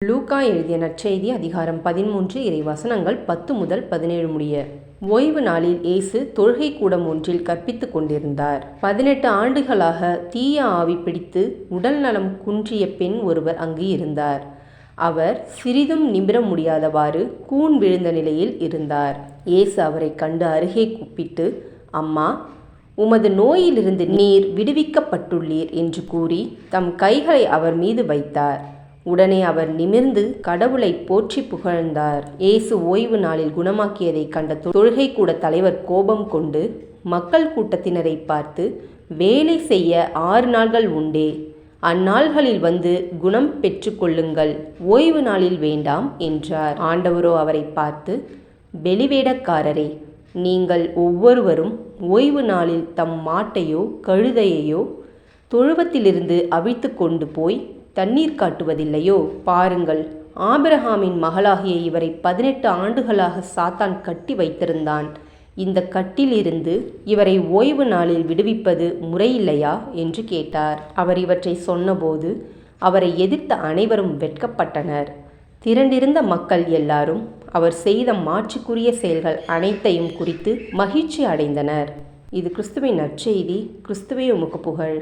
லூக்கா எழுதிய நற்செய்தி அதிகாரம் 13 இறைவசனங்கள் 10 முதல் 17 முடிய. ஓய்வு நாளில் இயேசு தொழுகை கூடம் ஒன்றில் கற்பித்துக் கொண்டிருந்தார். 18 ஆண்டுகளாக தீய ஆவி பிடித்து உடல் நலம் குன்றிய பெண் ஒருவர் அங்கு இருந்தார். அவர் சிறிதும் நிமிர முடியாதவாறு கூன் விழுந்த நிலையில் இருந்தார். இயேசு அவரை கண்டு அருகே கூப்பிட்டு, அம்மா, உமது நோயிலிருந்து நீர் விடுவிக்கப்பட்டுள்ளீர் என்று கூறி தம் கைகளை அவர் மீது வைத்தார். உடனே அவர் நிமிர்ந்து கடவுளை போற்றி புகழ்ந்தார். இயேசு ஓய்வு நாளில் குணமாக்கியதை கண்ட தொழுகை கூட தலைவர் கோபம் கொண்டு மக்கள் கூட்டத்தினரை பார்த்து, வேலை செய்ய 6 நாள்கள் உண்டே, அந்நாள்களில் வந்து குணம் பெற்று கொள்ளுங்கள், ஓய்வு நாளில் வேண்டாம் என்றார். ஆண்டவரோ அவரை பார்த்து, வெளிவேடக்காரரே, நீங்கள் ஒவ்வொருவரும் ஓய்வு நாளில் தம் மாட்டையோ கழுதையையோ தொழுவத்திலிருந்து அவிழ்த்து கொண்டு போய் தண்ணீர் காட்டுவதில்லையோ? பாருங்கள், ஆபிரகாமின் மகளாகிய இவரை 18 ஆண்டுகளாக சாத்தான் கட்டி வைத்திருந்தான். இந்த கட்டிலிருந்து இவரை ஓய்வு நாளில் விடுவிப்பது முறையில்லையா என்று கேட்டார். அவர் இவற்றை சொன்னபோது அவரை எதிர்த்த அனைவரும் வெட்கப்பட்டனர். திரண்டிருந்த மக்கள் எல்லாரும் அவர் செய்த மாட்சிக்குரிய செயல்கள் அனைத்தையும் குறித்து மகிழ்ச்சி அடைந்தனர். இது கிறிஸ்துவின் நற்செய்தி. கிறிஸ்துவே உமக்கு புகழ்.